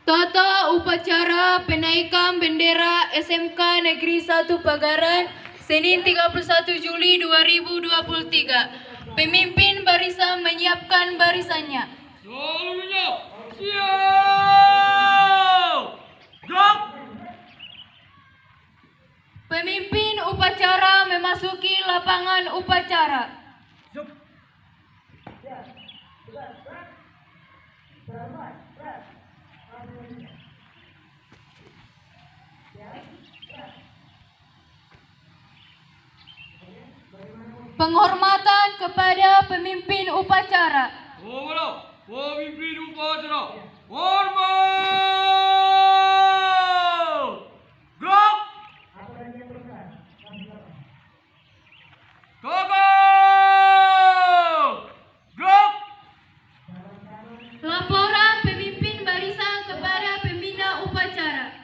Tata upacara penaikan bendera SMK Negeri 1 Pagaran Senin 31 Juli 2023. Pemimpin barisan menyiapkan barisannya. Seluruhnya siap! Gerak! Pemimpin upacara memasuki lapangan upacara. Siap! Penghormatan kepada pemimpin upacara. Pemimpin upacara, hormat! Gerak! Tegak! Gerak! Laporan pemimpin barisan kepada pembina upacara.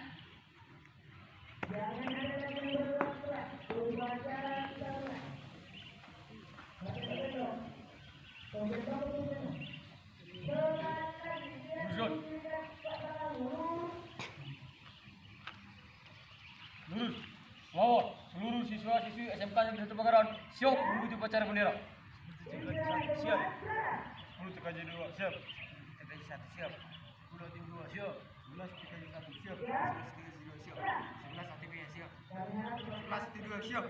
Lurus, bahwa seluruh siswa-siswi SMK Negeri 1 Pagaran siap mengikuti upacara bendera. Siap. 10 TKJ 2 siap. TKJ 1 siap. 10 tim 2 siap. 11 TKJ 1 siap. 11 TKJ 2 siap. 11 ATB siap. 11 T2 siap.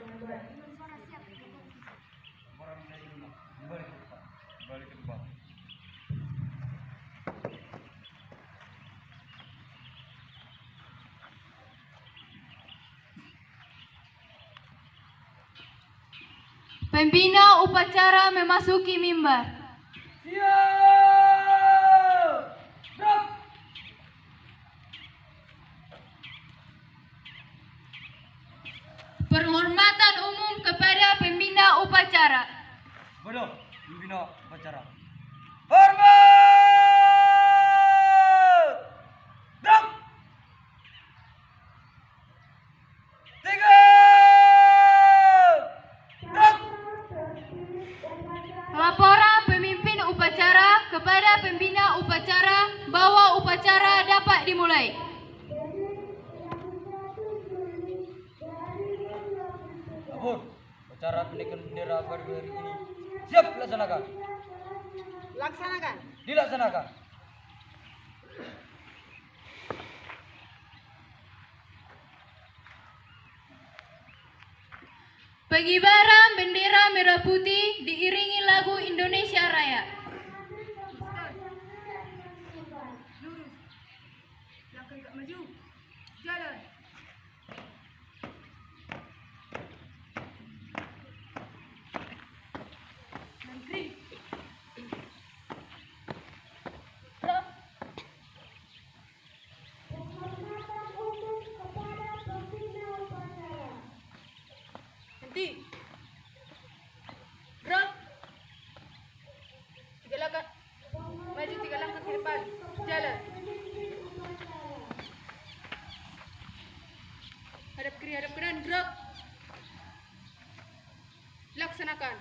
Orang dari rumah. Kembali ke depan. Kembali ke depan. Pembina upacara memasuki mimbar. Siap! Gerak! Penghormatan umum kepada pembina upacara. Bodoh, pembina upacara. Hormat! Gerak! 3! Gerak! Laporan pemimpin upacara kepada pembina upacara bahwa upacara dapat dimulai. Labor, upacara penaikan bendera pada hari ini siap dilaksanakan. Dilaksanakan. Pengibaran bendera merah putih diiringi lagu Indonesia Raya. Lurus. Belakang tak maju. Jalan. Menteri. Nanti. Gerak. 3 langkah. Maju 3 langkah ke depan. Jalan. Hadap kiri, hadap kanan. Gerak. Laksanakan.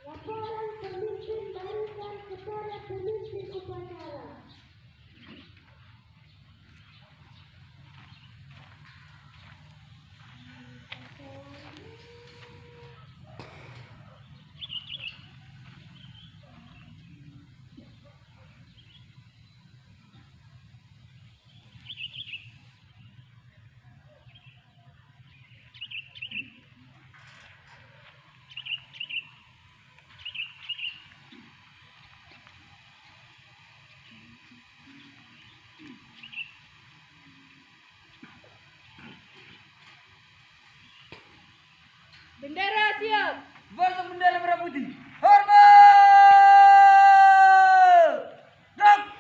Laporan pemimpin barisan kepada pemimpin upacara. Bendera siap. Pasang bendera merah putih. Hormat! Gerak!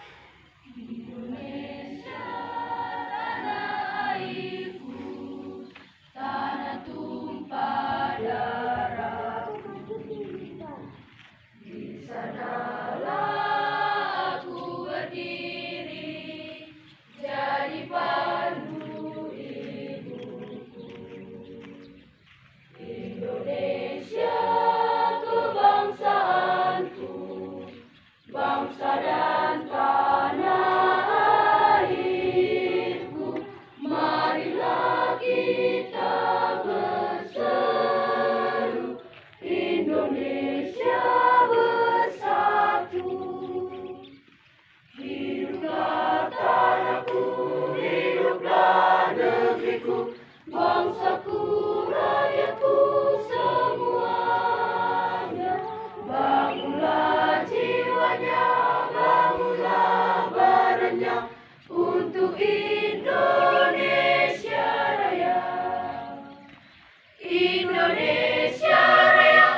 Indonesia Raya,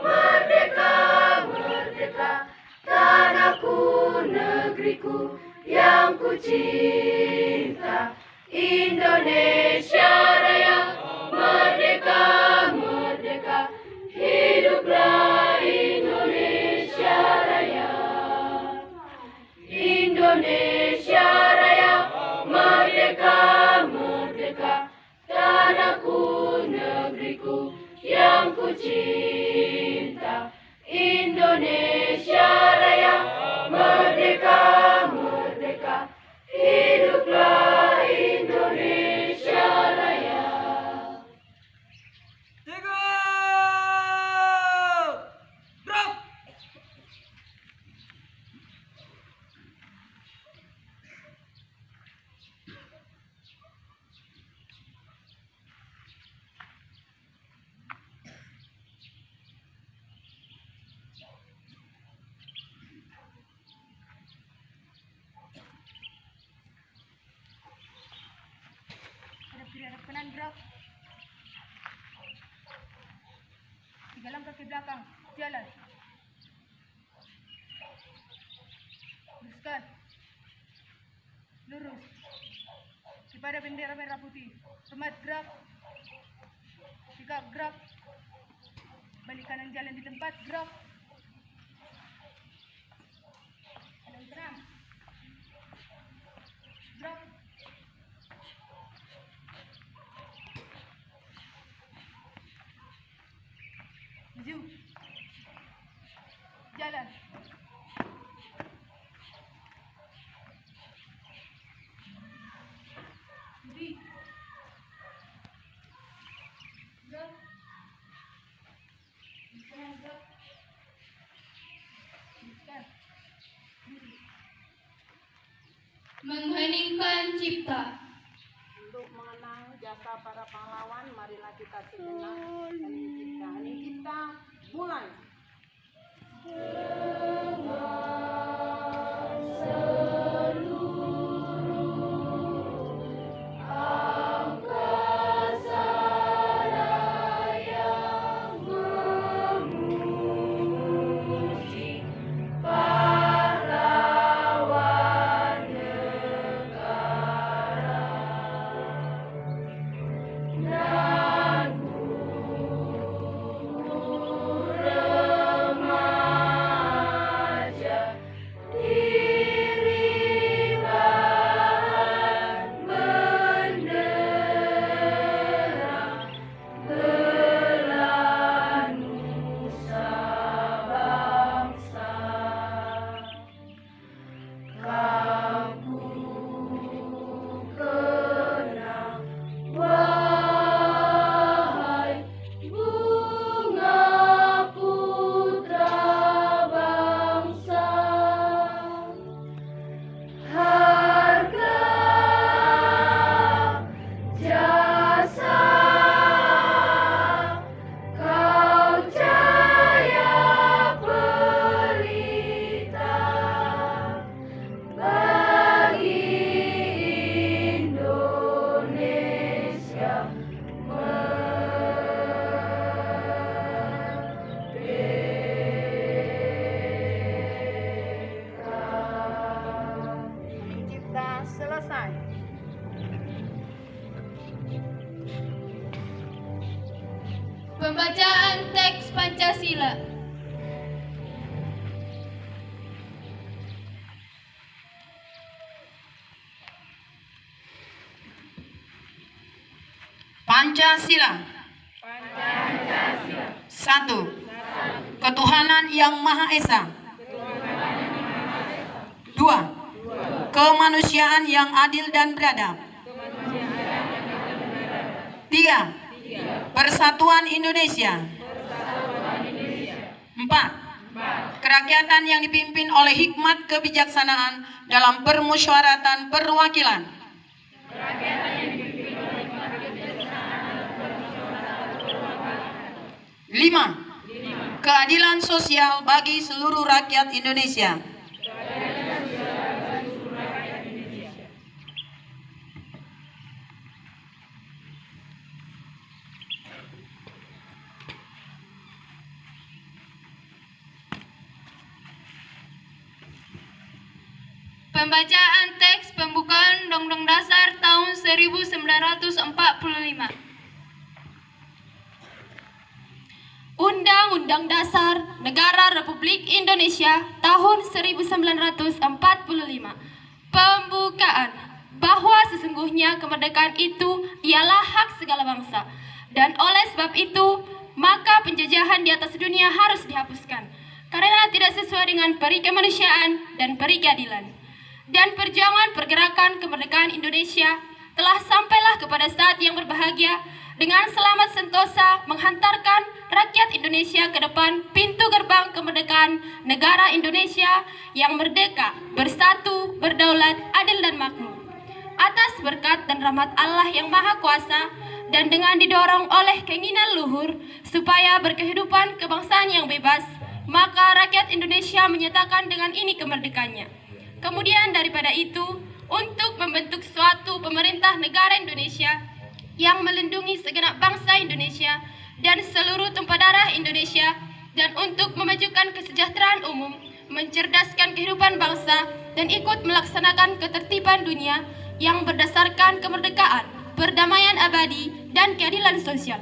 merdeka, merdeka, tanahku, negeriku yang ku cinta. Indonesia Raya, merdeka, merdeka, hiduplah Indonesia Raya. Indonesia Raya, merdeka, merdeka, tanahku, negeriku yang ku cinta. Indonesia Raya, merdeka, merdeka, hiduplah Indonesia Raya. Tiga, drop. Hadap kanan, gerak. 3 langkah ke belakang, jalan. Luruskan. Lurus. Kepada bendera merah putih. Hormat, gerak. Tegak, gerak. Balik kanan jalan di tempat, gerak. Kanan terang. Gerak. Maju. Jalan. Berdiri. Gerak. Gerak. Gerak. Gerak. Berdiri. Mengheningkan cipta. Untuk mengenang jasa para pahlawan, marilah kita sejenak hening cipta. Hening cipta, mulai. Selesai. Pembacaan teks Pancasila. Pancasila. 1. Ketuhanan yang Maha Esa. 2. Kemanusiaan yang adil dan beradab. 3. Persatuan Indonesia. 4. Kerakyatan yang dipimpin oleh hikmat kebijaksanaan dalam permusyawaratan perwakilan. 5. Keadilan sosial bagi seluruh rakyat Indonesia. 6. Pembacaan teks pembukaan Undang-Undang Dasar tahun 1945. Undang-Undang Dasar Negara Republik Indonesia tahun 1945. Pembukaan bahwa sesungguhnya kemerdekaan itu ialah hak segala bangsa, dan oleh sebab itu maka penjajahan di atas dunia harus dihapuskan karena tidak sesuai dengan peri kemanusiaan dan peri keadilan. Dan perjuangan pergerakan kemerdekaan Indonesia telah sampailah kepada saat yang berbahagia dengan selamat sentosa menghantarkan rakyat Indonesia ke depan pintu gerbang kemerdekaan negara Indonesia yang merdeka, bersatu, berdaulat, adil dan makmur. Atas berkat dan rahmat Allah yang Maha Kuasa dan dengan didorong oleh keinginan luhur supaya berkehidupan kebangsaan yang bebas, maka rakyat Indonesia menyatakan dengan ini kemerdekaannya. Kemudian daripada itu, untuk membentuk suatu pemerintah negara Indonesia yang melindungi segenap bangsa Indonesia dan seluruh tumpah darah Indonesia, dan untuk memajukan kesejahteraan umum, mencerdaskan kehidupan bangsa, dan ikut melaksanakan ketertiban dunia yang berdasarkan kemerdekaan, perdamaian abadi, dan keadilan sosial.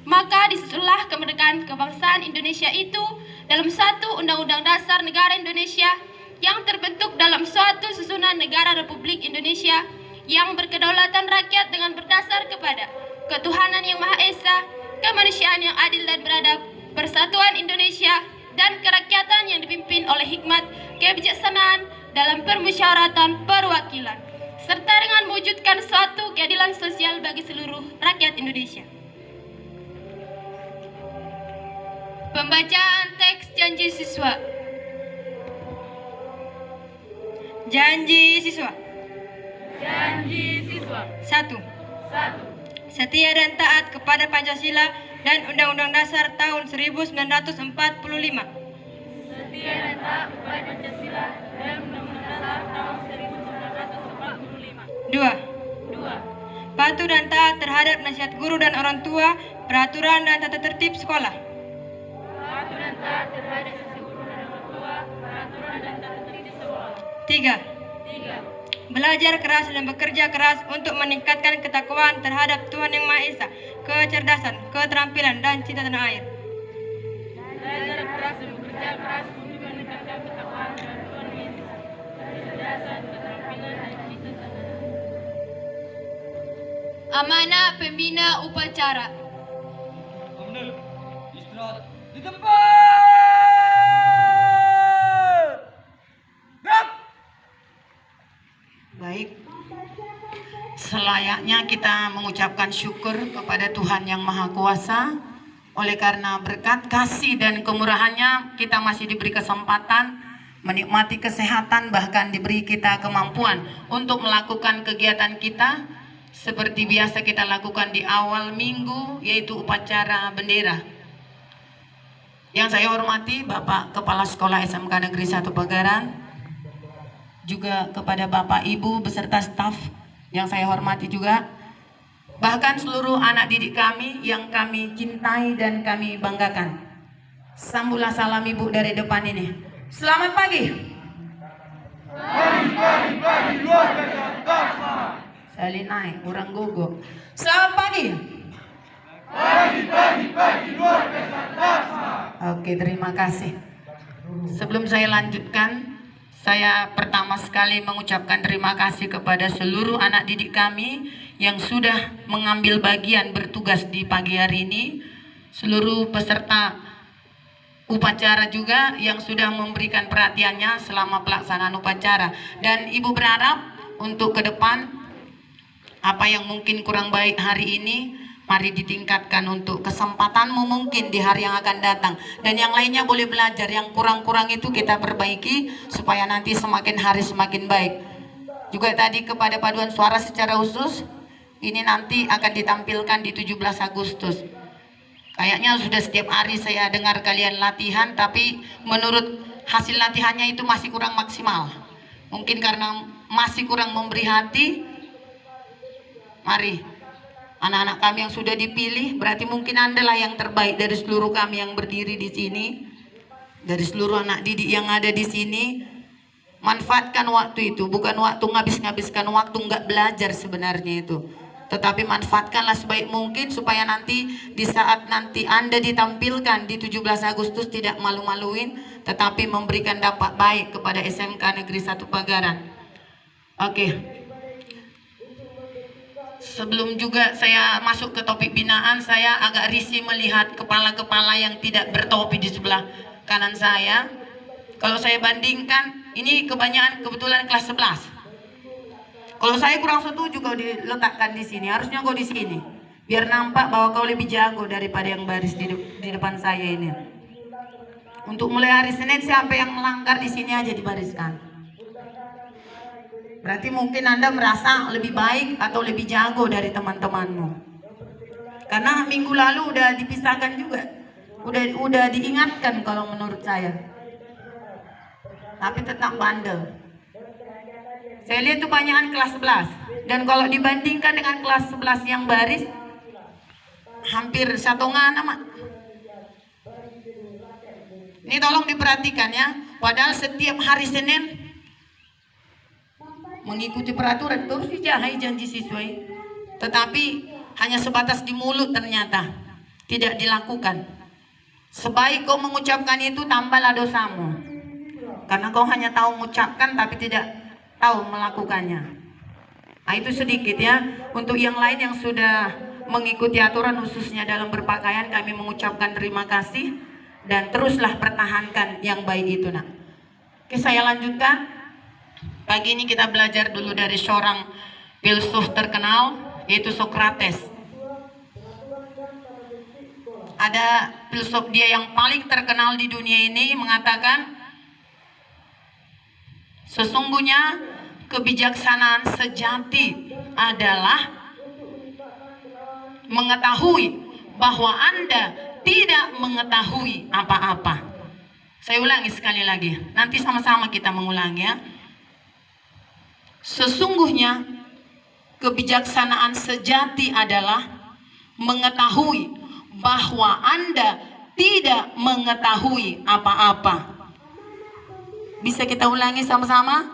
Maka disusunlah kemerdekaan kebangsaan Indonesia itu dalam satu Undang-Undang Dasar Negara Indonesia yang terbentuk dalam suatu susunan negara Republik Indonesia yang berkedaulatan rakyat dengan berdasar kepada ketuhanan yang Maha Esa, kemanusiaan yang adil dan beradab, persatuan Indonesia, dan kerakyatan yang dipimpin oleh hikmat kebijaksanaan dalam permusyawaratan perwakilan, serta dengan mewujudkan suatu keadilan sosial bagi seluruh rakyat Indonesia. Pembacaan teks janji siswa. Janji siswa. Janji siswa. 1. Setia dan taat kepada Pancasila dan Undang-Undang Dasar tahun 1945. Setia dan taat kepada Pancasila dan Undang-Undang Dasar tahun 1945. 2. Patuh dan taat terhadap nasihat guru dan orang tua, peraturan dan tata tertib sekolah. Patuh dan taat terhadap nasihat guru dan orang tua, peraturan dan tata tertib sekolah. 3. Belajar keras dan bekerja keras untuk meningkatkan ketakwaan terhadap Tuhan Yang Maha Esa, kecerdasan, keterampilan, dan cinta tanah air. Belajar keras dan bekerja keras untuk meningkatkan ketakwaan terhadap Tuhan Yang Maha Esa, kecerdasan, keterampilan, dan cinta tanah air. Amanah Pembina Upacara. Abnel, istirahat di tempat. Gerak. Baik, selayaknya kita mengucapkan syukur kepada Tuhan Yang Maha Kuasa. Oleh karena berkat kasih dan kemurahannya, kita masih diberi kesempatan menikmati kesehatan, bahkan diberi kita kemampuan untuk melakukan kegiatan kita seperti biasa kita lakukan di awal minggu, yaitu upacara bendera. Yang saya hormati Bapak Kepala Sekolah SMK Negeri 1 Pagaran, juga kepada Bapak Ibu beserta staf yang saya hormati juga, bahkan seluruh anak didik kami yang kami cintai dan kami banggakan. Sambutlah salam Ibu dari depan ini. Selamat pagi. Pagi luar biasa. Salinai, orang gogo. Selamat pagi. Pagi luar biasa. Oke, terima kasih. Sebelum saya lanjutkan, saya pertama sekali mengucapkan terima kasih kepada seluruh anak didik kami yang sudah mengambil bagian bertugas di pagi hari ini, seluruh peserta upacara juga yang sudah memberikan perhatiannya selama pelaksanaan upacara. Dan Ibu berharap untuk ke depan apa yang mungkin kurang baik hari ini, mari ditingkatkan untuk kesempatanmu mungkin di hari yang akan datang. Dan yang lainnya boleh belajar, yang kurang-kurang itu kita perbaiki supaya nanti semakin hari semakin baik. Juga tadi kepada paduan suara secara khusus, ini nanti akan ditampilkan di 17 Agustus. Kayaknya sudah setiap hari saya dengar kalian latihan, tapi menurut hasil latihannya itu masih kurang maksimal. Mungkin karena masih kurang memberi hati. Mari anak-anak kami yang sudah dipilih, berarti mungkin Anda lah yang terbaik dari seluruh kami yang berdiri di sini, dari seluruh anak didik yang ada di sini. Manfaatkan waktu itu, bukan waktu ngabis-ngabiskan waktu nggak belajar sebenarnya itu. Tetapi manfaatkanlah sebaik mungkin supaya nanti di saat nanti Anda ditampilkan di 17 Agustus tidak malu-maluin, tetapi memberikan dampak baik kepada SMK Negeri 1 Pagaran. Oke. Sebelum juga saya masuk ke topik binaan, saya agak risih melihat kepala-kepala yang tidak bertopi di sebelah kanan saya. Kalau saya bandingkan, ini kebetulan kelas 11. Kalau saya kurang setuju kau diletakkan di sini, harusnya kau di sini. Biar nampak bahwa kau lebih jago daripada yang baris di depan saya ini. Untuk mulai hari Senin, siapa yang melanggar di sini aja dibariskan. Berarti mungkin Anda merasa lebih baik atau lebih jago dari teman-temanmu. Karena minggu lalu udah dipisahkan juga. Udah diingatkan kalau menurut saya. Tapi tetap bandel. Saya lihat itu banyakan kelas 11. Dan kalau dibandingkan dengan kelas 11 yang baris, hampir satongan amat. Ini tolong diperhatikan ya. Padahal setiap hari Senin mengikuti peraturan terus dijahai janji siswa. Tetapi hanya sebatas di mulut ternyata. Tidak dilakukan. Sebaik kau mengucapkan itu, tambahlah dosamu. Karena kau hanya tahu mengucapkan tapi tidak tahu melakukannya. Nah, itu sedikit ya. Untuk yang lain yang sudah mengikuti aturan khususnya dalam berpakaian, kami mengucapkan terima kasih dan teruslah pertahankan yang baik itu nak. Oke, saya lanjutkan. Pagi ini kita belajar dulu dari seorang filsuf terkenal, yaitu Socrates. Ada filsuf dia yang paling terkenal di dunia ini mengatakan, sesungguhnya kebijaksanaan sejati adalah mengetahui bahwa Anda tidak mengetahui apa-apa. Saya ulangi sekali lagi, nanti sama-sama kita mengulangi ya. Sesungguhnya kebijaksanaan sejati adalah mengetahui bahwa Anda tidak mengetahui apa-apa. Bisa kita ulangi sama-sama?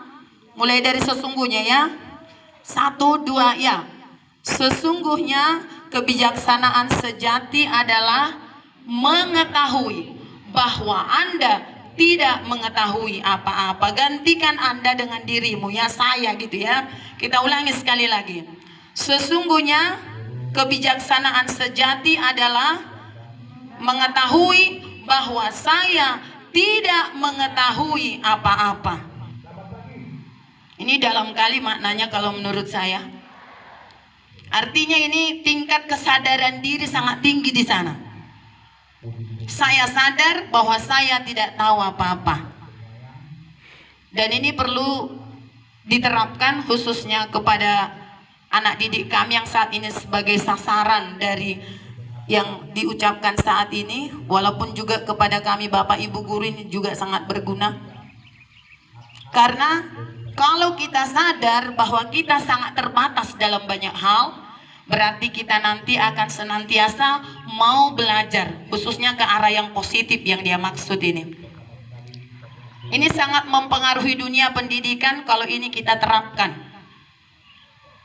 Mulai dari sesungguhnya ya. 1, 2 ya. Sesungguhnya kebijaksanaan sejati adalah mengetahui bahwa Anda tidak mengetahui apa-apa. Gantikan Anda dengan dirimu ya, saya gitu ya. Kita ulangi sekali lagi. Sesungguhnya kebijaksanaan sejati adalah mengetahui bahwa saya tidak mengetahui apa-apa. Ini dalam kali maknanya kalau menurut saya. Artinya ini tingkat kesadaran diri sangat tinggi di sana. Saya sadar bahwa saya tidak tahu apa-apa. Dan ini perlu diterapkan khususnya kepada anak didik kami yang saat ini sebagai sasaran dari yang diucapkan saat ini. Walaupun juga kepada kami Bapak Ibu Guru ini juga sangat berguna. Karena kalau kita sadar bahwa kita sangat terbatas dalam banyak hal, berarti kita nanti akan senantiasa mau belajar, khususnya ke arah yang positif yang dia maksud ini. Ini sangat mempengaruhi dunia pendidikan kalau ini kita terapkan.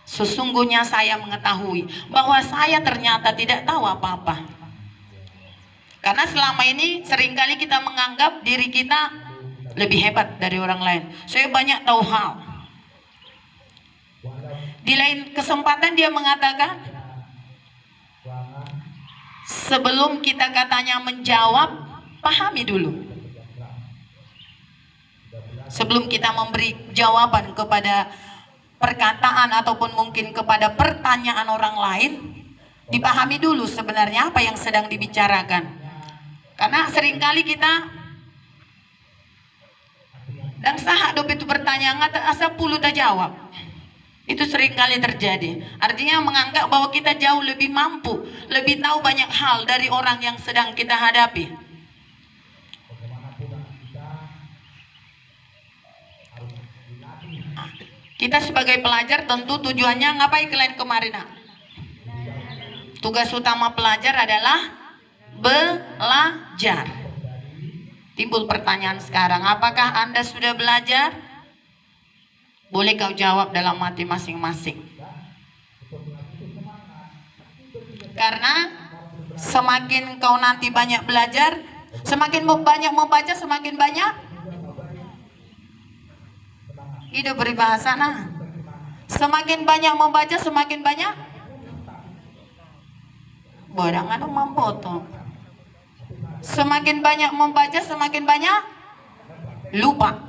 Sesungguhnya saya mengetahui bahwa saya ternyata tidak tahu apa-apa. Karena selama ini seringkali kita menganggap diri kita lebih hebat dari orang lain. Saya banyak tahu hal. Di lain kesempatan dia mengatakan, sebelum kita katanya menjawab, pahami dulu. Sebelum kita memberi jawaban kepada perkataan ataupun mungkin kepada pertanyaan orang lain, dipahami dulu sebenarnya apa yang sedang dibicarakan. Karena seringkali kita dan sahak dop itu bertanya nggak asa puluh tak jawab. Itu seringkali terjadi. Artinya menganggap bahwa kita jauh lebih mampu, lebih tahu banyak hal dari orang yang sedang kita hadapi. Kita sebagai pelajar tentu tujuannya ngapain kalian kemarin nak? Tugas utama pelajar adalah belajar. Timbul pertanyaan sekarang, apakah Anda sudah belajar? Boleh kau jawab dalam hati masing-masing. Karena semakin kau nanti banyak belajar, semakin banyak membaca, semakin banyak hidup berbahasa. Nah, semakin banyak membaca, semakin banyak bodangan memfoto. Semakin banyak membaca, semakin banyak lupa.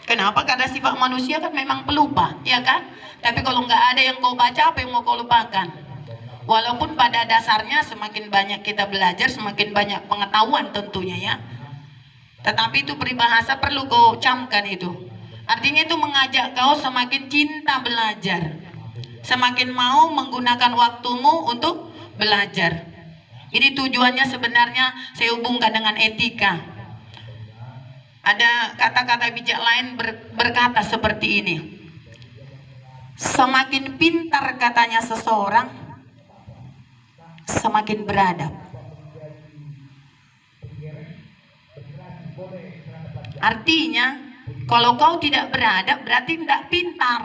Kenapa? Karena sifat manusia kan memang pelupa, ya kan? Tapi kalau nggak ada yang kau baca, apa yang mau kau lupakan? Walaupun pada dasarnya semakin banyak kita belajar, semakin banyak pengetahuan tentunya ya. Tetapi itu peribahasa perlu kau camkan itu. Artinya itu mengajak kau semakin cinta belajar, semakin mau menggunakan waktumu untuk belajar. Ini tujuannya sebenarnya saya hubungkan dengan etika. Ada kata-kata bijak lain berkata seperti ini. Semakin pintar katanya seseorang, semakin beradab. Artinya, kalau kau tidak beradab berarti tidak pintar.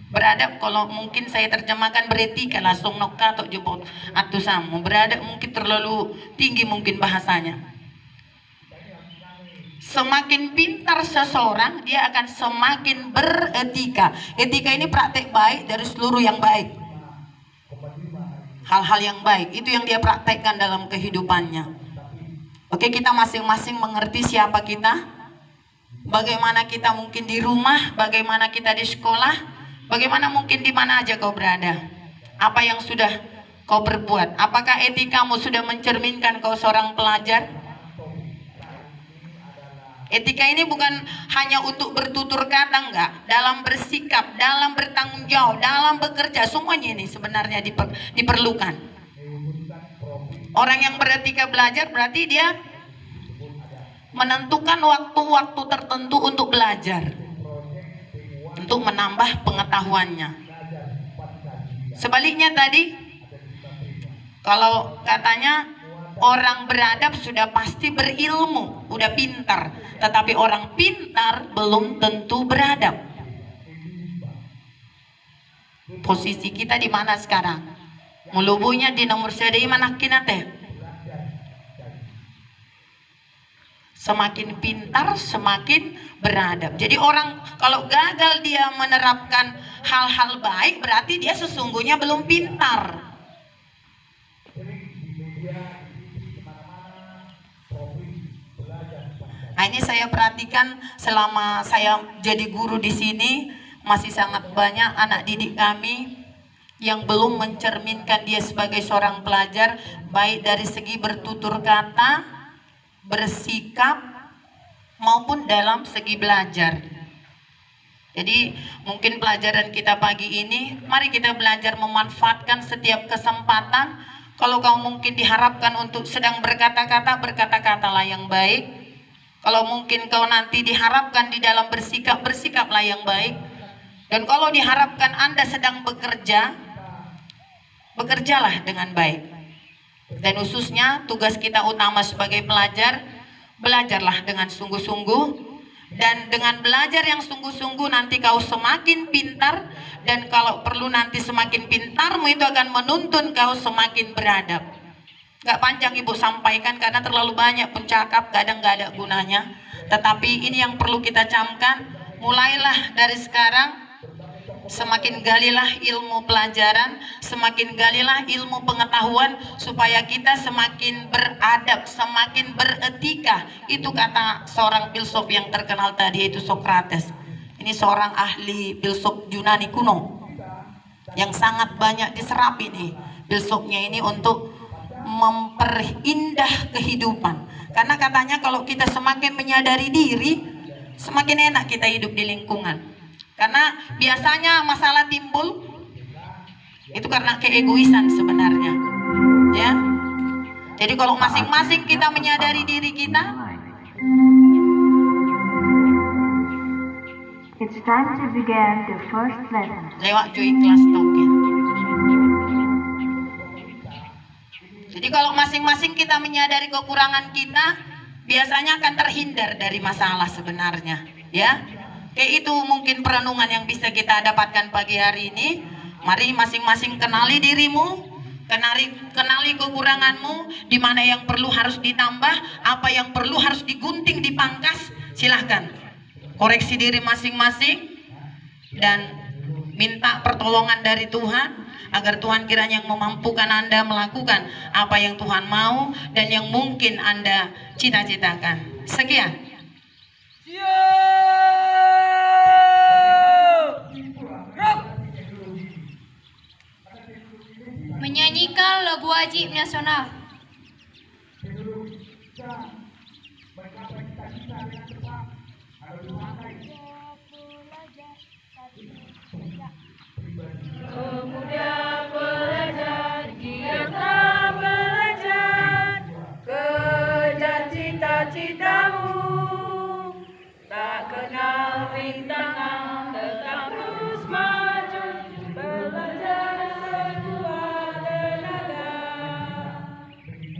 Beradab kalau mungkin saya terjemahkan beretika langsung noka atau jebol atau samu. Beradab mungkin terlalu tinggi mungkin bahasanya. Semakin pintar seseorang, dia akan semakin beretika. Etika ini praktek baik dari seluruh yang baik. Hal-hal yang baik itu yang dia praktekkan dalam kehidupannya. Oke, kita masing-masing mengerti siapa kita, bagaimana kita mungkin di rumah, bagaimana kita di sekolah, bagaimana mungkin di mana aja kau berada. Apa yang sudah kau perbuat? Apakah etikamu sudah mencerminkan kau seorang pelajar? Etika ini bukan hanya untuk bertutur kata, enggak. Dalam bersikap, dalam bertanggung jawab, dalam bekerja, semuanya ini sebenarnya diperlukan. Orang yang beretika belajar berarti dia menentukan waktu-waktu tertentu untuk belajar, untuk menambah pengetahuannya. Sebaliknya tadi, kalau katanya orang beradab sudah pasti berilmu, udah pintar. Tetapi orang pintar belum tentu beradab. Posisi kita di mana sekarang? Mulubunya di nomor sedai mana kina teh? Semakin pintar, semakin beradab. Jadi orang kalau gagal dia menerapkan hal-hal baik, berarti dia sesungguhnya belum pintar. Nah, ini saya perhatikan selama saya jadi guru di sini, masih sangat banyak anak didik kami yang belum mencerminkan dia sebagai seorang pelajar, baik dari segi bertutur kata, bersikap, maupun dalam segi belajar. Jadi mungkin pelajaran kita pagi ini, mari kita belajar memanfaatkan setiap kesempatan. Kalau kau mungkin diharapkan untuk sedang berkata-kata, berkata-katalah yang baik. Kalau mungkin kau nanti diharapkan di dalam bersikap, bersikaplah yang baik. Dan kalau diharapkan Anda sedang bekerja, bekerjalah dengan baik. Dan khususnya tugas kita utama sebagai pelajar, belajarlah dengan sungguh-sungguh. Dan dengan belajar yang sungguh-sungguh nanti kau semakin pintar. Dan kalau perlu nanti semakin pintarmu itu akan menuntun kau semakin beradab. Gak panjang ibu sampaikan karena terlalu banyak pencakap, kadang gak ada gunanya. Tetapi ini yang perlu kita camkan. Mulailah dari sekarang, semakin galilah ilmu pelajaran, semakin galilah ilmu pengetahuan, supaya kita semakin beradab, semakin beretika. Itu kata seorang filsuf yang terkenal tadi, yaitu Socrates. Ini seorang ahli filsuf Yunani kuno yang sangat banyak diserap ini filsufnya ini untuk memperindah kehidupan. Karena katanya kalau kita semakin menyadari diri, semakin enak kita hidup di lingkungan. Karena biasanya masalah timbul itu karena keegoisan sebenarnya, ya. Jadi kalau masing-masing kita menyadari diri kita, It's time to begin the first lesson. lewat joy kelas token. Jadi kalau masing-masing kita menyadari kekurangan kita, biasanya akan terhindar dari masalah sebenarnya, ya. Kayak itu mungkin perenungan yang bisa kita dapatkan pagi hari ini. Mari masing-masing kenali dirimu, kenali kekuranganmu, di mana yang perlu harus ditambah, apa yang perlu harus digunting, dipangkas. Silahkan koreksi diri masing-masing dan minta pertolongan dari Tuhan, agar Tuhan kiranya yang memampukan Anda melakukan apa yang Tuhan mau dan yang mungkin Anda cita-citakan. Sekian. Menyanyikan lagu wajib nasional. Pemuda pelajar, giatlah belajar, kejar cita-citamu, tak kenal rintangan, tetap terus maju, belajar sekuat tenaga.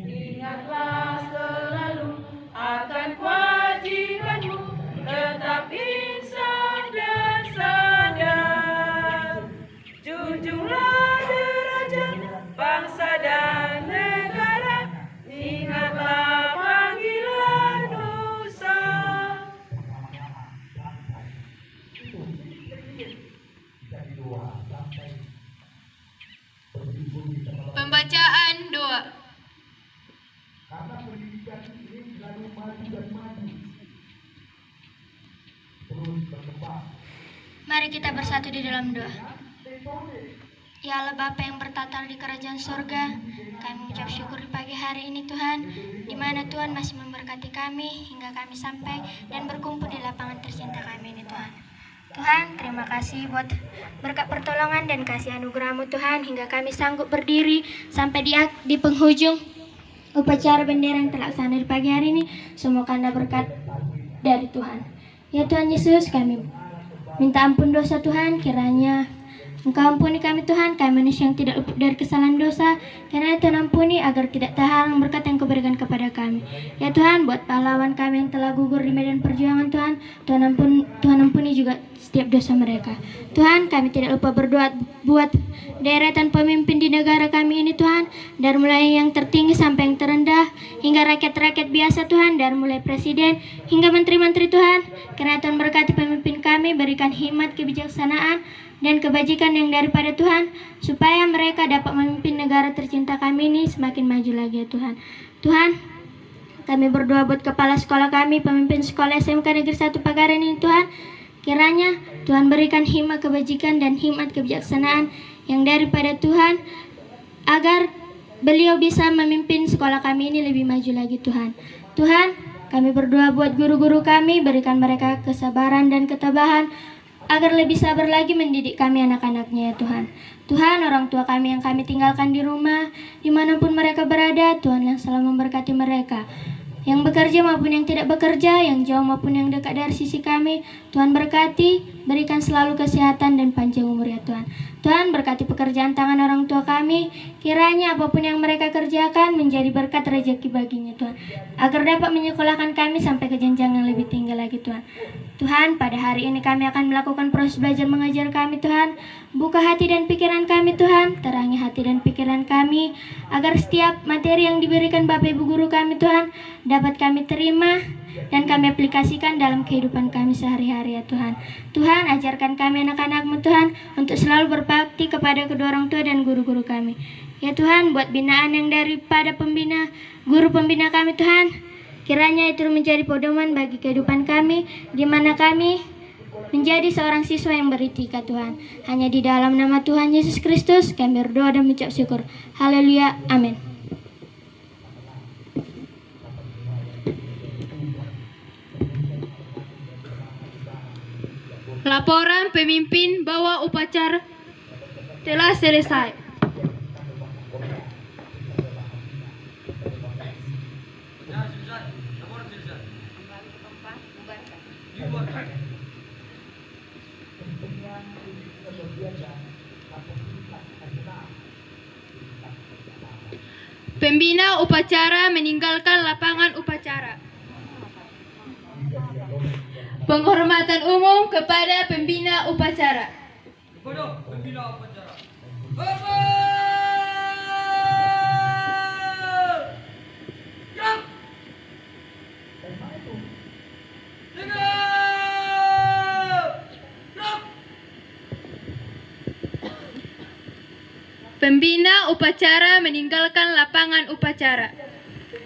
Ingatlah selalu akan kewajibanmu, tetap insan dan sadar. Junjunglah derajat bangsa dan negara, ingatlah panggilan Nusa. Pembacaan doa. Mari kita bersatu di dalam doa. Ya Allah Bapa yang bertatar di kerajaan sorga, kami mengucap syukur di pagi hari ini Tuhan, di mana Tuhan masih memberkati kami hingga kami sampai dan berkumpul di lapangan tercinta kami ini Tuhan. Tuhan, terima kasih buat berkat pertolongan dan kasih anugerah-Mu Tuhan, hingga kami sanggup berdiri sampai di penghujung upacara bendera yang terlaksana di pagi hari ini. Semoga Anda berkat dari Tuhan. Ya Tuhan Yesus, kami minta ampun dosa Tuhan, kiranya Engkau ampuni kami Tuhan, kami manusia yang tidak luput dari kesalahan dosa. Karena Tuhan ampuni agar tidak terhalang berkat yang Kau berikan kepada kami. Ya Tuhan, buat pahlawan kami yang telah gugur di medan perjuangan Tuhan, Tuhan ampuni juga setiap dosa mereka. Tuhan, kami tidak lupa berdoa buat deretan pemimpin di negara kami ini Tuhan, dari mulai yang tertinggi sampai yang terendah, hingga rakyat-rakyat biasa Tuhan, dari mulai presiden hingga menteri-menteri Tuhan. Karena Tuhan berkati pemimpin kami, berikan hikmat, kebijaksanaan, dan kebajikan yang daripada Tuhan, supaya mereka dapat memimpin negara tercinta kami ini semakin maju lagi ya Tuhan. Tuhan, kami berdoa buat kepala sekolah kami, pemimpin sekolah SMK Negeri 1 Pagaran ini Tuhan. Kiranya Tuhan berikan hikmat kebajikan dan hikmat kebijaksanaan yang daripada Tuhan, agar beliau bisa memimpin sekolah kami ini lebih maju lagi Tuhan. Tuhan, kami berdoa buat guru-guru kami, berikan mereka kesabaran dan ketabahan, agar lebih sabar lagi mendidik kami anak-anaknya ya Tuhan. Tuhan, orang tua kami yang kami tinggalkan di rumah, dimanapun mereka berada, Tuhan yang selalu memberkati mereka. Yang bekerja maupun yang tidak bekerja, yang jauh maupun yang dekat dari sisi kami, Tuhan berkati, berikan selalu kesehatan dan panjang umur ya Tuhan. Tuhan, berkati pekerjaan tangan orang tua kami, kiranya apapun yang mereka kerjakan menjadi berkat rezeki baginya Tuhan, agar dapat menyekolahkan kami sampai ke jenjang yang lebih tinggi lagi Tuhan. Tuhan, pada hari ini kami akan melakukan proses belajar mengajar kami Tuhan. Buka hati dan pikiran kami Tuhan, terangi hati dan pikiran kami, agar setiap materi yang diberikan Bapak Ibu Guru kami Tuhan, dapat kami terima dan kami aplikasikan dalam kehidupan kami sehari-hari ya Tuhan. Tuhan, ajarkan kami anak-anak-Mu Tuhan, untuk selalu berbakti kepada kedua orang tua dan guru-guru kami. Ya Tuhan, buat binaan yang daripada pembina, guru pembina kami Tuhan, kiranya itu menjadi pedoman bagi kehidupan kami, di mana kami menjadi seorang siswa yang beritika Tuhan. Hanya di dalam nama Tuhan Yesus Kristus kami berdoa dan mengucap syukur. Haleluya, amin. Laporan pemimpin bahwa upacara telah selesai. Pembina upacara meninggalkan lapangan upacara. Penghormatan umum kepada pembina upacara. Kepada pembina upacara. Pembina upacara meninggalkan lapangan upacara.